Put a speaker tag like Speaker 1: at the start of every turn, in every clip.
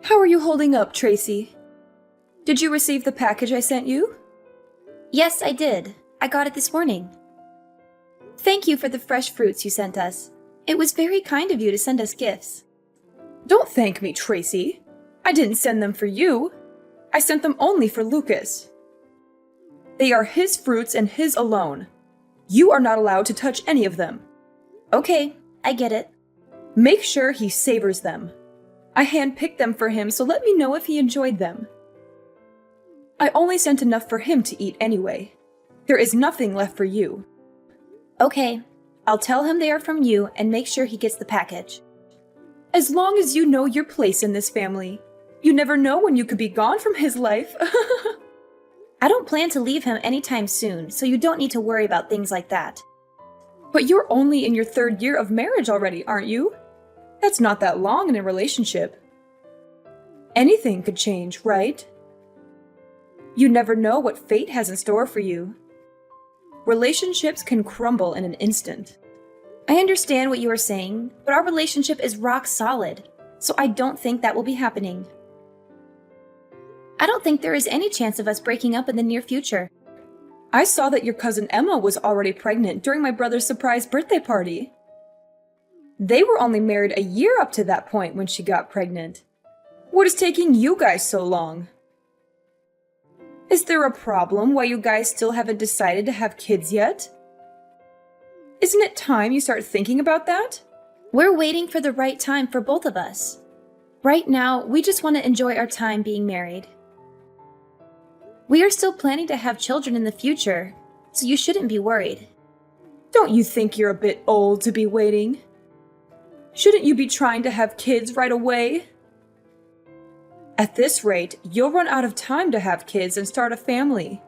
Speaker 1: How are you holding up, Tracy? Did you receive the package I sent you?
Speaker 2: Yes, I did. I got it this morning. Thank you for the fresh fruits you sent us. It was very kind of you to send us gifts.
Speaker 1: Don't thank me, Tracy. I didn't send them for you. I sent them only for Lucas. They are his fruits and his alone. You are not allowed to touch any of them.
Speaker 2: Okay, I get it.
Speaker 1: Make sure he savors them. I handpicked them for him, so let me know if he enjoyed them. I only sent enough for him to eat anyway. There is nothing left for you.
Speaker 2: Okay, I'll tell him they are from you and make sure he gets the package.
Speaker 1: As long as you know your place in this family. You never know when you could be gone from his life.
Speaker 2: I don't plan to leave him anytime soon, so you don't need to worry about things like that.
Speaker 1: But you're only in your 3rd year of marriage already, aren't you? That's not that long in a relationship. Anything could change, right? You never know what fate has in store for you. Relationships can crumble in an instant.
Speaker 2: I understand what you are saying, but our relationship is rock solid, so I don't think that will be happening. I don't think there is any chance of us breaking up in the near future.
Speaker 1: I saw that your cousin Emma was already pregnant during my brother's surprise birthday party. They were only married a year up to that point when she got pregnant. What is taking you guys so long? Is there a problem why you guys still haven't decided to have kids yet? Isn't it time you start thinking about that?
Speaker 2: We're waiting for the right time for both of us. Right now, we just want to enjoy our time being married. We are still planning to have children in the future, so you shouldn't be worried.
Speaker 1: Don't you think you're a bit old to be waiting? Shouldn't you be trying to have kids right away? At this rate, you'll run out of time to have kids and start a family.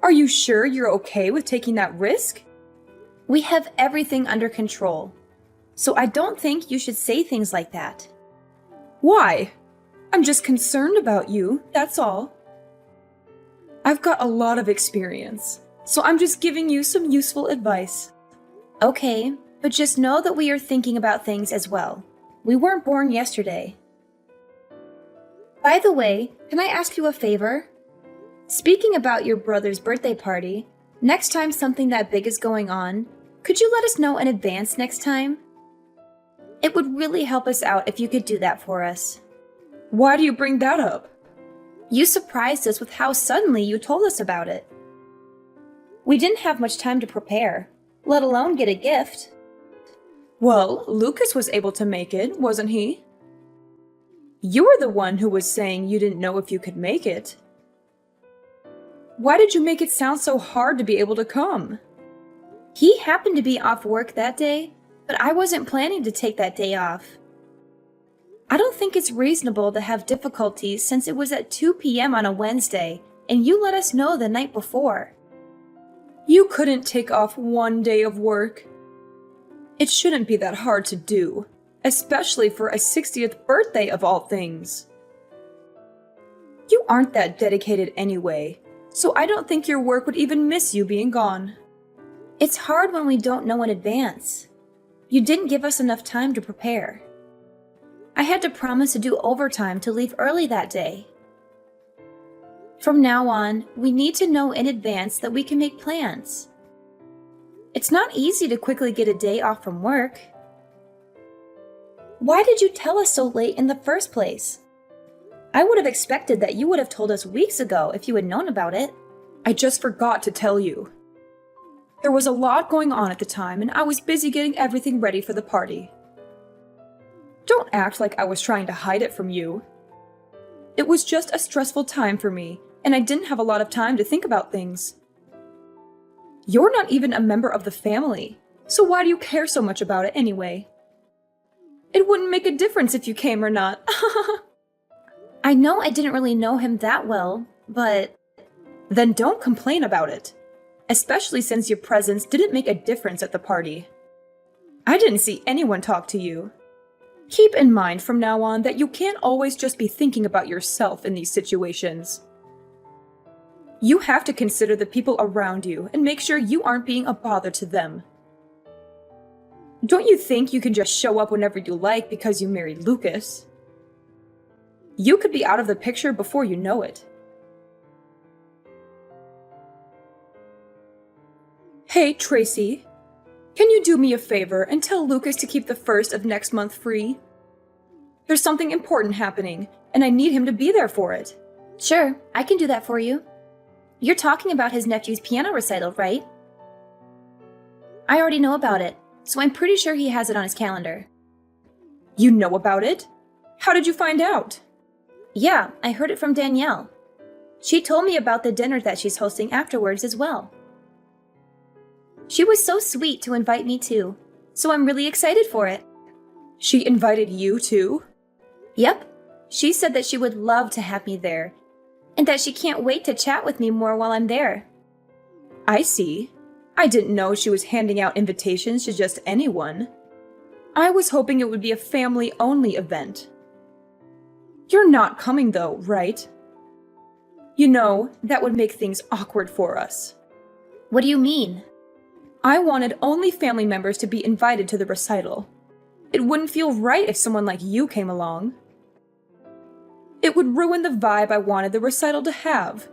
Speaker 1: Are you sure you're okay with taking that risk?
Speaker 2: We have everything under control, so I don't think you should say things like that.
Speaker 1: Why? I'm just concerned about you, that's all. I've got a lot of experience, so I'm just giving you some useful advice.
Speaker 2: Okay, but just know that we are thinking about things as well. We weren't born yesterday. By the way, can I ask you a favor? Speaking about your brother's birthday party, next time something that big is going on, could you let us know in advance next time? It would really help us out if you could do that for us.
Speaker 1: Why do you bring that up?
Speaker 2: You surprised us with how suddenly you told us about it. We didn't have much time to prepare, let alone get a gift.
Speaker 1: Well, Lucas was able to make it, wasn't he? You were the one who was saying you didn't know if you could make it. Why did you make it sound so hard to be able to come?
Speaker 2: He happened to be off work that day, but I wasn't planning to take that day off. I don't think it's reasonable to have difficulties since it was at 2 p.m. on a Wednesday, and you let us know the night before.
Speaker 1: You couldn't take off one day of work. It shouldn't be that hard to do, especially for a 60th birthday of all things. You aren't that dedicated anyway, so I don't think your work would even miss you being gone.
Speaker 2: It's hard when we don't know in advance. You didn't give us enough time to prepare. I had to promise to do overtime to leave early that day. From now on, we need to know in advance that we can make plans. It's not easy to quickly get a day off from work. Why did you tell us so late in the first place? I would have expected that you would have told us weeks ago if you had known about it.
Speaker 1: I just forgot to tell you. There was a lot going on at the time, and I was busy getting everything ready for the party. Don't act like I was trying to hide it from you. It was just a stressful time for me, and I didn't have a lot of time to think about things. You're not even a member of the family, so why do you care so much about it anyway? It wouldn't make a difference if you came or not.
Speaker 2: I know I didn't really know him that well, but...
Speaker 1: Then don't complain about it, especially since your presence didn't make a difference at the party. I didn't see anyone talk to you. Keep in mind from now on that you can't always just be thinking about yourself in these situations. You have to consider the people around you and make sure you aren't being a bother to them. Don't you think you can just show up whenever you like because you married Lucas? You could be out of the picture before you know it. Hey, Tracy. Can you do me a favor and tell Lucas to keep the 1st of next month free? There's something important happening, and I need him to be there for it.
Speaker 2: Sure, I can do that for you. You're talking about his nephew's piano recital, right? I already know about it, so I'm pretty sure he has it on his calendar.
Speaker 1: You know about it? How did you find out?
Speaker 2: Yeah, I heard it from Danielle. She told me about the dinner that she's hosting afterwards as well. She was so sweet to invite me too, so I'm really excited for it.
Speaker 1: She invited you too?
Speaker 2: Yep. She said that she would love to have me there, and that she can't wait to chat with me more while I'm there.
Speaker 1: I see. I didn't know she was handing out invitations to just anyone. I was hoping it would be a family-only event. You're not coming though, right? You know, that would make things awkward for us.
Speaker 2: What do you mean?
Speaker 1: I wanted only family members to be invited to the recital. It wouldn't feel right if someone like you came along. It would ruin the vibe I wanted the recital to have.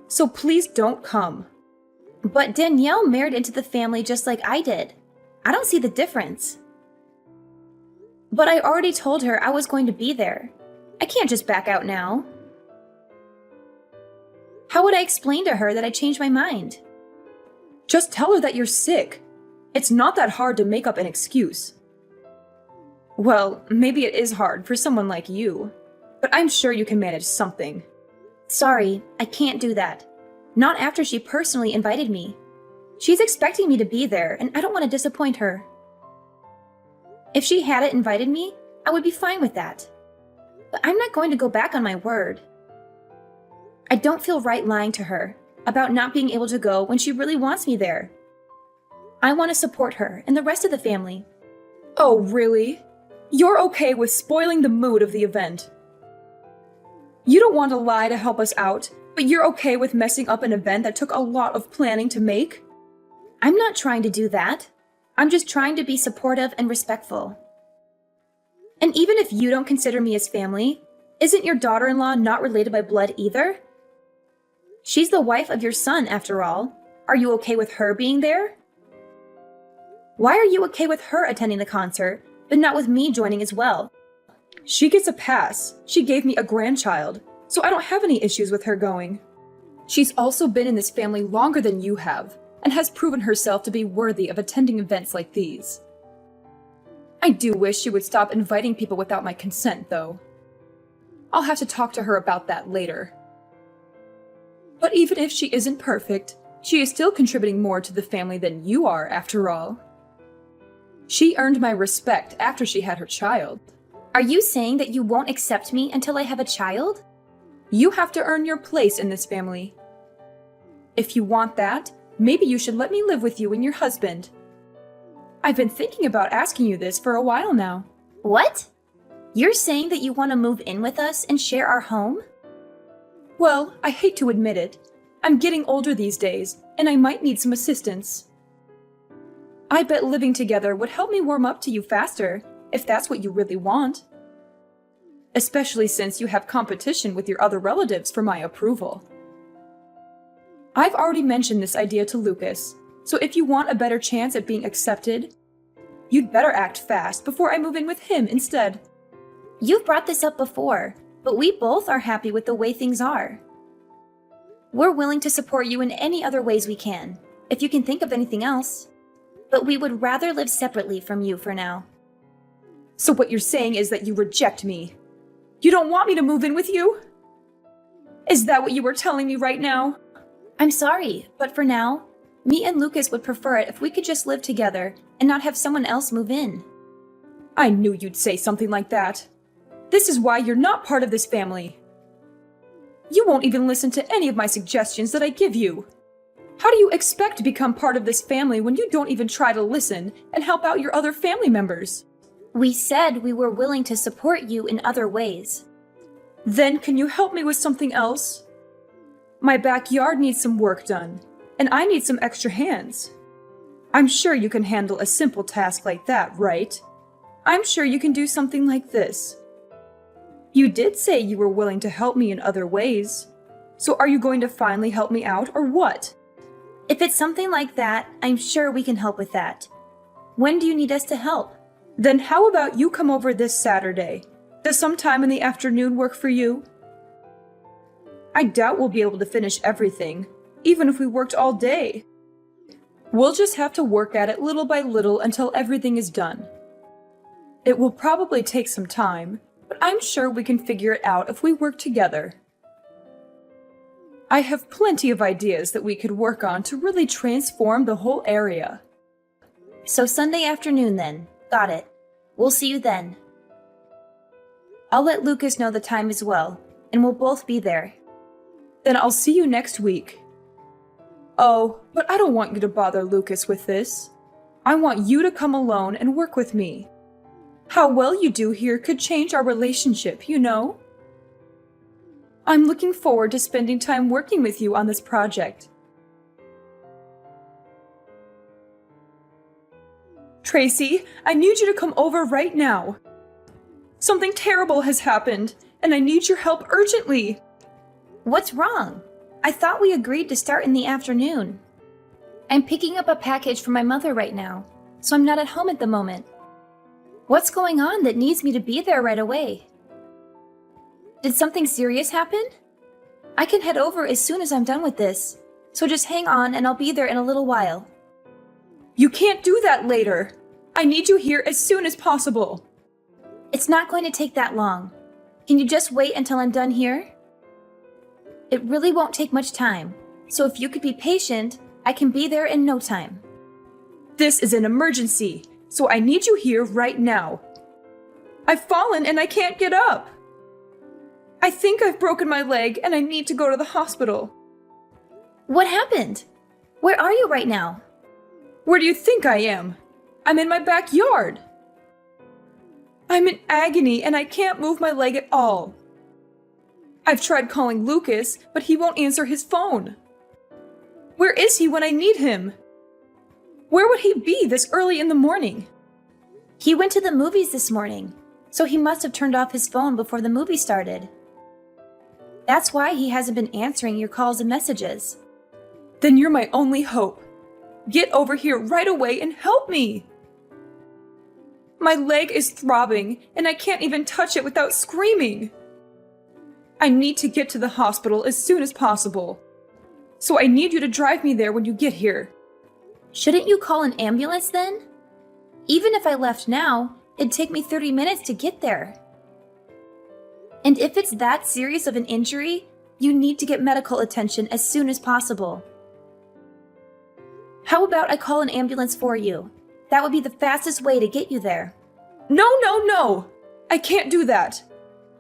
Speaker 1: So please don't come.
Speaker 2: But Danielle married into the family just like I did. I don't see the difference. But I already told her I was going to be there. I can't just back out now. How would I explain to her that I changed my mind?
Speaker 1: Just tell her that you're sick. It's not that hard to make up an excuse. Well, maybe it is hard for someone like you, but I'm sure you can manage something.
Speaker 2: Sorry, I can't do that. Not after she personally invited me. She's expecting me to be there, and I don't want to disappoint her. If she hadn't invited me, I would be fine with that. But I'm not going to go back on my word. I don't feel right lying to her about not being able to go when she really wants me there. I want to support her and the rest of the family.
Speaker 1: Oh, really? You're okay with spoiling the mood of the event? You don't want to lie to help us out, but you're okay with messing up an event that took a lot of planning to make?
Speaker 2: I'm not trying to do that. I'm just trying to be supportive and respectful. And even if you don't consider me as family, isn't your daughter-in-law not related by blood either? She's the wife of your son, after all. Are you okay with her being there? Why are you okay with her attending the concert, but not with me joining as well?
Speaker 1: She gets a pass. She gave me a grandchild, so I don't have any issues with her going. She's also been in this family longer than you have, and has proven herself to be worthy of attending events like these. I do wish she would stop inviting people without my consent, though. I'll have to talk to her about that later. But even if she isn't perfect, she is still contributing more to the family than you are, after all. She earned my respect after she had her child.
Speaker 2: Are you saying that you won't accept me until I have a child?
Speaker 1: You have to earn your place in this family. If you want that, maybe you should let me live with you and your husband. I've been thinking about asking you this for a while now.
Speaker 2: What? You're saying that you want to move in with us and share our home?
Speaker 1: Well, I hate to admit it. I'm getting older these days, and I might need some assistance. I bet living together would help me warm up to you faster, if that's what you really want. Especially since you have competition with your other relatives for my approval. I've already mentioned this idea to Lucas, so if you want a better chance at being accepted, you'd better act fast before I move in with him instead.
Speaker 2: You've brought this up before, but we both are happy with the way things are. We're willing to support you in any other ways we can, if you can think of anything else. But we would rather live separately from you for now.
Speaker 1: So what you're saying is that you reject me. You don't want me to move in with you? Is that what you were telling me right now?
Speaker 2: I'm sorry, but for now, me and Lucas would prefer it if we could just live together and not have someone else move in.
Speaker 1: I knew you'd say something like that. This is why you're not part of this family. You won't even listen to any of my suggestions that I give you. How do you expect to become part of this family when you don't even try to listen and help out your other family members?
Speaker 2: We said we were willing to support you in other ways.
Speaker 1: Then can you help me with something else? My backyard needs some work done, and I need some extra hands. I'm sure you can handle a simple task like that, right? I'm sure you can do something like this. You did say you were willing to help me in other ways. So are you going to finally help me out, or what?
Speaker 2: If it's something like that, I'm sure we can help with that. When do you need us to help?
Speaker 1: Then how about you come over this Saturday? Does some time in the afternoon work for you? I doubt we'll be able to finish everything, even if we worked all day. We'll just have to work at it little by little until everything is done. It will probably take some time, but I'm sure we can figure it out if we work together. I have plenty of ideas that we could work on to really transform the whole area.
Speaker 2: So Sunday afternoon then. Got it. We'll see you then. I'll let Lucas know the time as well, and we'll both be there.
Speaker 1: Then I'll see you next week. Oh, but I don't want you to bother Lucas with this. I want you to come alone and work with me. How well you do here could change our relationship, you know? I'm looking forward to spending time working with you on this project. Tracy, I need you to come over right now. Something terrible has happened, and I need your help urgently.
Speaker 2: What's wrong? I thought we agreed to start in the afternoon. I'm picking up a package from my mother right now, so I'm not at home at the moment. What's going on that needs me to be there right away? Did something serious happen? I can head over as soon as I'm done with this, so just hang on and I'll be there in a little while.
Speaker 1: You can't do that later. I need you here as soon as possible.
Speaker 2: It's not going to take that long. Can you just wait until I'm done here? It really won't take much time, so if you could be patient, I can be there in no time.
Speaker 1: This is an emergency, so I need you here right now. I've fallen and I can't get up. I think I've broken my leg and I need to go to the hospital.
Speaker 2: What happened? Where are you right now?
Speaker 1: Where do you think I am? I'm in my backyard. I'm in agony and I can't move my leg at all. I've tried calling Lucas, but he won't answer his phone. Where is he when I need him? Where would he be this early in the morning?
Speaker 2: He went to the movies this morning, so he must have turned off his phone before the movie started. That's why he hasn't been answering your calls and messages.
Speaker 1: Then you're my only hope. Get over here right away and help me. My leg is throbbing, and I can't even touch it without screaming. I need to get to the hospital as soon as possible. So I need you to drive me there when you get here.
Speaker 2: Shouldn't you call an ambulance then? Even if I left now, it'd take me 30 minutes to get there. And if it's that serious of an injury, you need to get medical attention as soon as possible. How about I call an ambulance for you? That would be the fastest way to get you there.
Speaker 1: No, no, no! I can't do that.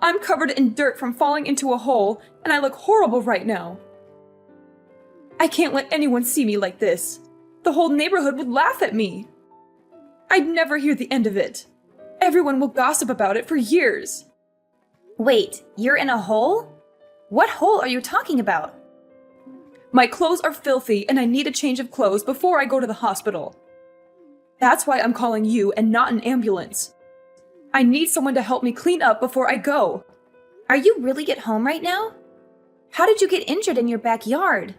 Speaker 1: I'm covered in dirt from falling into a hole, and I look horrible right now. I can't let anyone see me like this. The whole neighborhood would laugh at me. I'd never hear the end of it. Everyone will gossip about it for years.
Speaker 2: Wait, you're in a hole? What hole are you talking about?
Speaker 1: My clothes are filthy, and I need a change of clothes before I go to the hospital. That's why I'm calling you and not an ambulance. I need someone to help me clean up before I go.
Speaker 2: Are you really at home right now? How did you get injured in your backyard?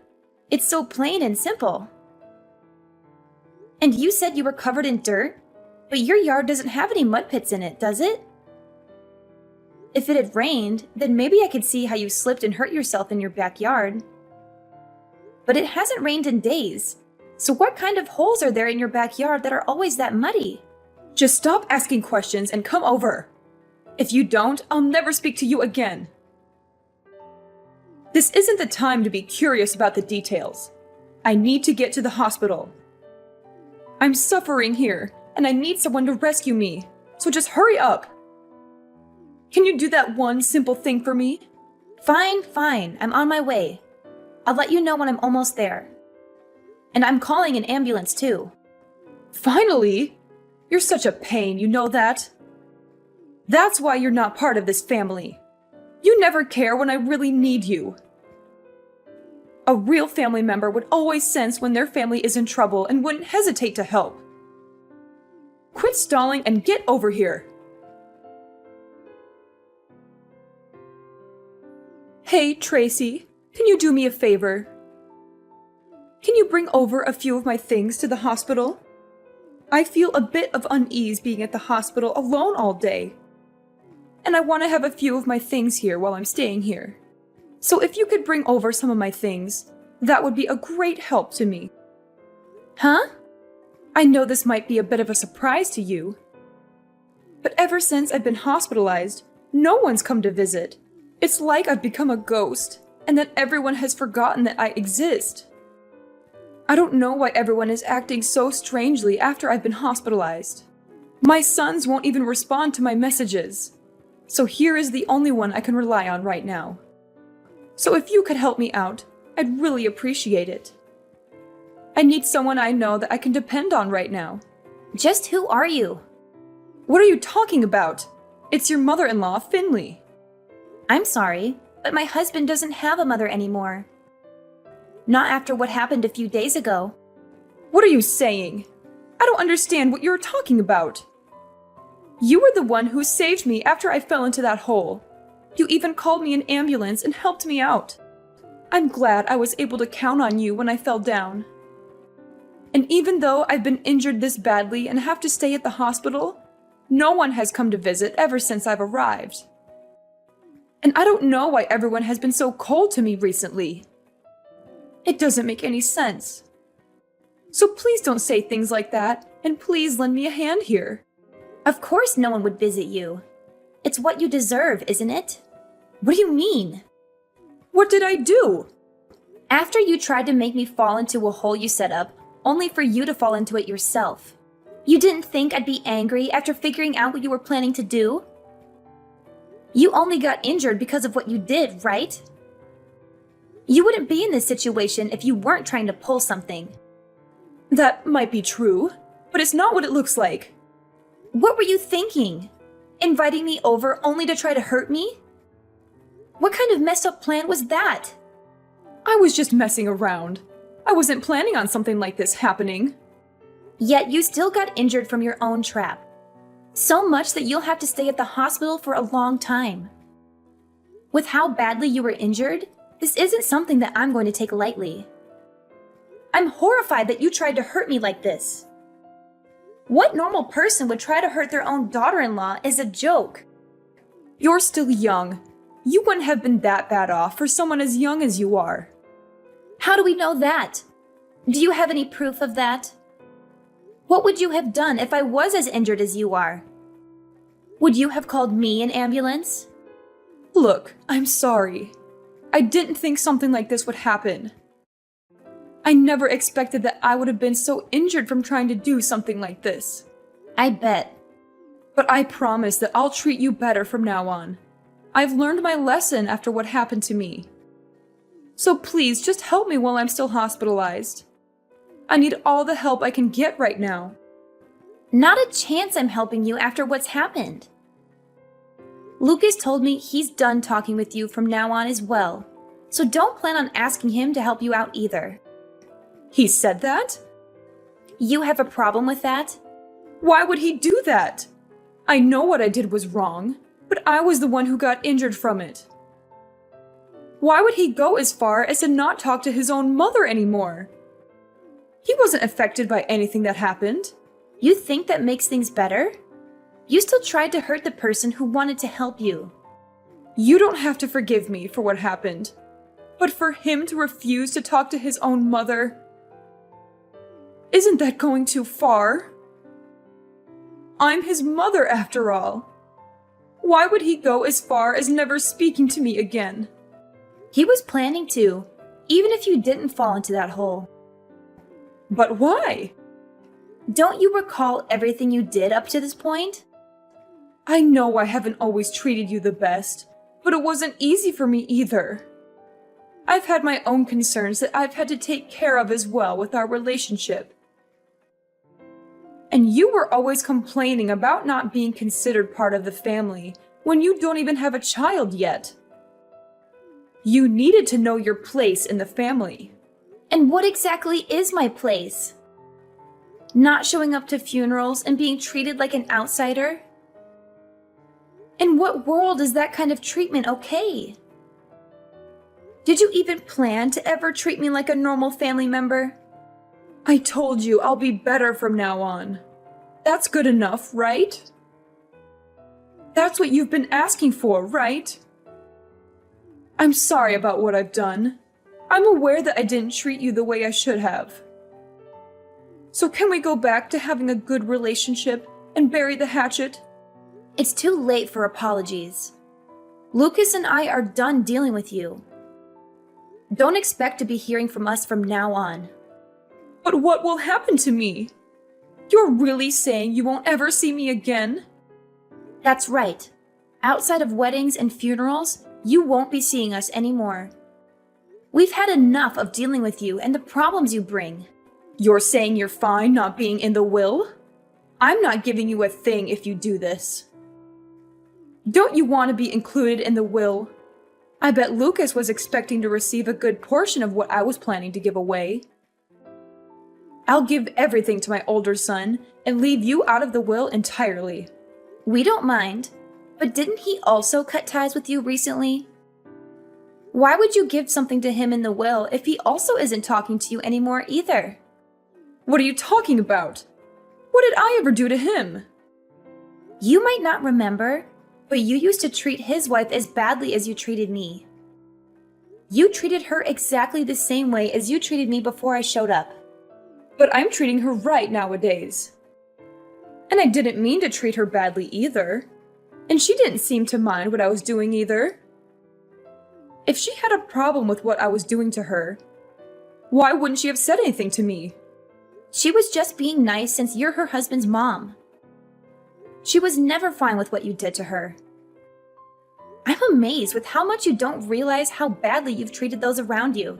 Speaker 2: It's so plain and simple. And you said you were covered in dirt, but your yard doesn't have any mud pits in it, does it? If it had rained, then maybe I could see how you slipped and hurt yourself in your backyard. But it hasn't rained in days, so what kind of holes are there in your backyard that are always that muddy?
Speaker 1: Just stop asking questions and come over. If you don't, I'll never speak to you again. This isn't the time to be curious about the details. I need to get to the hospital. I'm suffering here, and I need someone to rescue me, so just hurry up. Can you do that one simple thing for me?
Speaker 2: Fine, I'm on my way. I'll let you know when I'm almost there. And I'm calling an ambulance too.
Speaker 1: Finally! You're such a pain, you know that? That's why you're not part of this family. You never care when I really need you. A real family member would always sense when their family is in trouble and wouldn't hesitate to help. Quit stalling and get over here. Hey, Tracy, can you do me a favor? Can you bring over a few of my things to the hospital? I feel a bit of unease being at the hospital alone all day. And I want to have a few of my things here while I'm staying here. So if you could bring over some of my things, that would be a great help to me.
Speaker 2: Huh?
Speaker 1: I know this might be a bit of a surprise to you, but ever since I've been hospitalized, no one's come to visit. It's like I've become a ghost, and that everyone has forgotten that I exist. I don't know why everyone is acting so strangely after I've been hospitalized. My sons won't even respond to my messages. So here is the only one I can rely on right now. So if you could help me out, I'd really appreciate it. I need someone I know that I can depend on right now.
Speaker 2: Just who are you?
Speaker 1: What are you talking about? It's your mother-in-law, Finley.
Speaker 2: I'm sorry, but my husband doesn't have a mother anymore. Not after what happened a few days ago.
Speaker 1: What are you saying? I don't understand what you're talking about. You were the one who saved me after I fell into that hole. You even called me an ambulance and helped me out. I'm glad I was able to count on you when I fell down. And even though I've been injured this badly and have to stay at the hospital, no one has come to visit ever since I've arrived. And I don't know why everyone has been so cold to me recently. It doesn't make any sense. So please don't say things like that, and please lend me a hand here.
Speaker 2: Of course no one would visit you. It's what you deserve, isn't it? What do you mean?
Speaker 1: What did I do?
Speaker 2: After you tried to make me fall into a hole you set up, only for you to fall into it yourself. You didn't think I'd be angry after figuring out what you were planning to do? You only got injured because of what you did, right? You wouldn't be in this situation if you weren't trying to pull something.
Speaker 1: That might be true, but it's not what it looks like.
Speaker 2: What were you thinking? Inviting me over only to try to hurt me? What kind of messed up plan was that?
Speaker 1: I was just messing around. I wasn't planning on something like this happening.
Speaker 2: Yet you still got injured from your own trap. So much that you'll have to stay at the hospital for a long time. With how badly you were injured, this isn't something that I'm going to take lightly. I'm horrified that you tried to hurt me like this. What normal person would try to hurt their own daughter-in-law is a joke.
Speaker 1: You're still young. You wouldn't have been that bad off for someone as young as you are.
Speaker 2: How do we know that? Do you have any proof of that? What would you have done if I was as injured as you are? Would you have called me an ambulance?
Speaker 1: Look, I'm sorry. I didn't think something like this would happen. I never expected that I would have been so injured from trying to do something like this.
Speaker 2: I bet.
Speaker 1: But I promise that I'll treat you better from now on. I've learned my lesson after what happened to me. So please, just help me while I'm still hospitalized. I need all the help I can get right now.
Speaker 2: Not a chance I'm helping you after what's happened. Lucas told me he's done talking with you from now on as well, so don't plan on asking him to help you out either.
Speaker 1: He said that?
Speaker 2: You have a problem with that?
Speaker 1: Why would he do that? I know what I did was wrong, but I was the one who got injured from it. Why would he go as far as to not talk to his own mother anymore? He wasn't affected by anything that happened.
Speaker 2: You think that makes things better? You still tried to hurt the person who wanted to help you.
Speaker 1: You don't have to forgive me for what happened, but for him to refuse to talk to his own mother, isn't that going too far? I'm his mother after all. Why would he go as far as never speaking to me again?
Speaker 2: He was planning to, even if you didn't fall into that hole.
Speaker 1: But why?
Speaker 2: Don't you recall everything you did up to this point?
Speaker 1: I know I haven't always treated you the best, but it wasn't easy for me either. I've had my own concerns that I've had to take care of as well with our relationship. And you were always complaining about not being considered part of the family when you don't even have a child yet. You needed to know your place in the family.
Speaker 2: And what exactly is my place? Not showing up to funerals and being treated like an outsider? In what world is that kind of treatment okay? Did you even plan to ever treat me like a normal family member?
Speaker 1: I told you I'll be better from now on. That's good enough, right? That's what you've been asking for, right? I'm sorry about what I've done. I'm aware that I didn't treat you the way I should have. So can we go back to having a good relationship and bury the hatchet?
Speaker 2: It's too late for apologies. Lucas and I are done dealing with you. Don't expect to be hearing from us from now on.
Speaker 1: But what will happen to me? You're really saying you won't ever see me again?
Speaker 2: That's right. Outside of weddings and funerals, you won't be seeing us anymore. We've had enough of dealing with you and the problems you bring.
Speaker 1: You're saying you're fine not being in the will? I'm not giving you a thing if you do this. Don't you want to be included in the will? I bet Lucas was expecting to receive a good portion of what I was planning to give away. I'll give everything to my older son and leave you out of the will entirely.
Speaker 2: We don't mind, but didn't he also cut ties with you recently? Why would you give something to him in the will if he also isn't talking to you anymore either?
Speaker 1: What are you talking about? What did I ever do to him?
Speaker 2: You might not remember, but you used to treat his wife as badly as you treated me. You treated her exactly the same way as you treated me before I showed up.
Speaker 1: But I'm treating her right nowadays. And I didn't mean to treat her badly either. And she didn't seem to mind what I was doing either. If she had a problem with what I was doing to her, why wouldn't she have said anything to me?
Speaker 2: She was just being nice since you're her husband's mom. She was never fine with what you did to her. I'm amazed with how much you don't realize how badly you've treated those around you.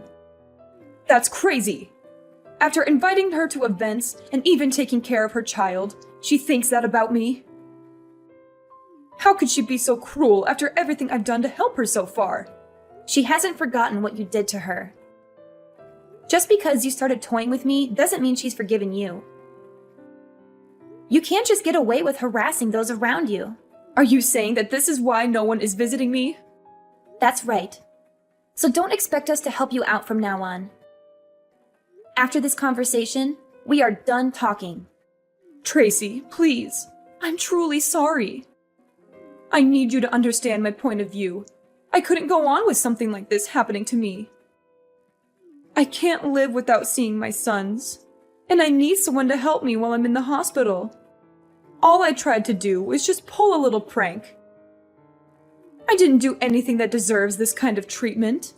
Speaker 1: That's crazy. After inviting her to events and even taking care of her child, she thinks that about me. How could she be so cruel after everything I've done to help her so far?
Speaker 2: She hasn't forgotten what you did to her. Just because you started toying with me doesn't mean she's forgiven you. You can't just get away with harassing those around you.
Speaker 1: Are you saying that this is why no one is visiting me?
Speaker 2: That's right. So don't expect us to help you out from now on. After this conversation, we are done talking.
Speaker 1: Tracy, please. I'm truly sorry. I need you to understand my point of view. I couldn't go on with something like this happening to me. I can't live without seeing my sons, and I need someone to help me while I'm in the hospital. All I tried to do was just pull a little prank. I didn't do anything that deserves this kind of treatment.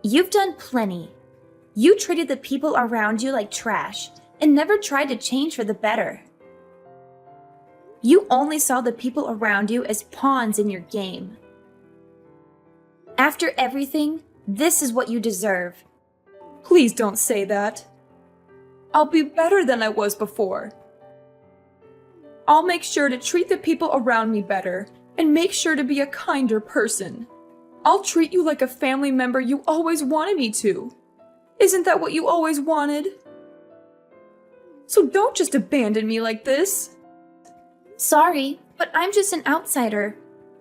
Speaker 2: You've done plenty. You treated the people around you like trash and never tried to change for the better. You only saw the people around you as pawns in your game. After everything, this is what you deserve.
Speaker 1: Please don't say that. I'll be better than I was before. I'll make sure to treat the people around me better and make sure to be a kinder person. I'll treat you like a family member you always wanted me to. Isn't that what you always wanted? So don't just abandon me like this.
Speaker 2: Sorry, but I'm just an outsider.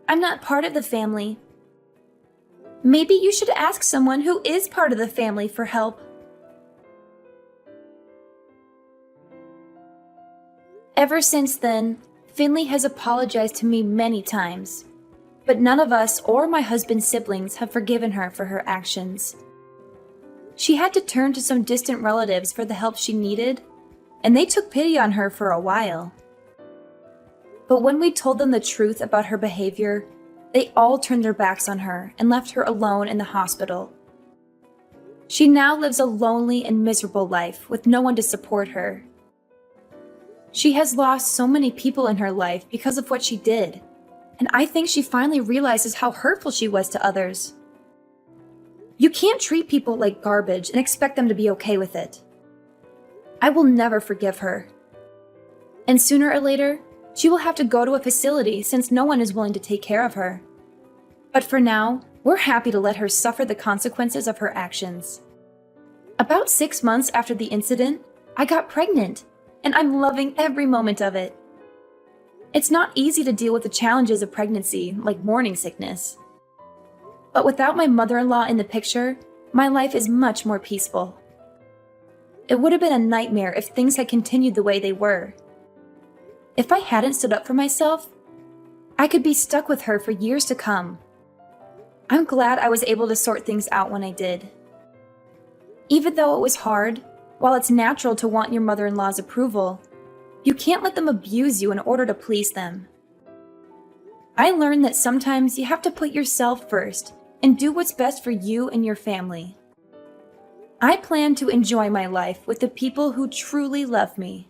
Speaker 2: I'm not part of the family. Maybe you should ask someone who is part of the family for help. Ever since then, Finley has apologized to me many times, but none of us or my husband's siblings have forgiven her for her actions. She had to turn to some distant relatives for the help she needed, and they took pity on her for a while. But when we told them the truth about her behavior, they all turned their backs on her and left her alone in the hospital. She now lives a lonely and miserable life with no one to support her. She has lost so many people in her life because of what she did, and I think she finally realizes how hurtful she was to others. You can't treat people like garbage and expect them to be okay with it. I will never forgive her. And sooner or later, she will have to go to a facility since no one is willing to take care of her. But for now, we're happy to let her suffer the consequences of her actions. About 6 months after the incident, I got pregnant, and I'm loving every moment of it. It's not easy to deal with the challenges of pregnancy, like morning sickness.
Speaker 1: But without my mother-in-law in the picture, my life is much more peaceful. It would have been a nightmare if things had continued the way they were. If I hadn't stood up for myself, I could be stuck with her for years to come. I'm glad I was able to sort things out when I did. Even though it was hard, while it's natural to want your mother-in-law's approval, you can't let them abuse you in order to please them. I learned that sometimes you have to put yourself first and do what's best for you and your family. I plan to enjoy my life with the people who truly love me.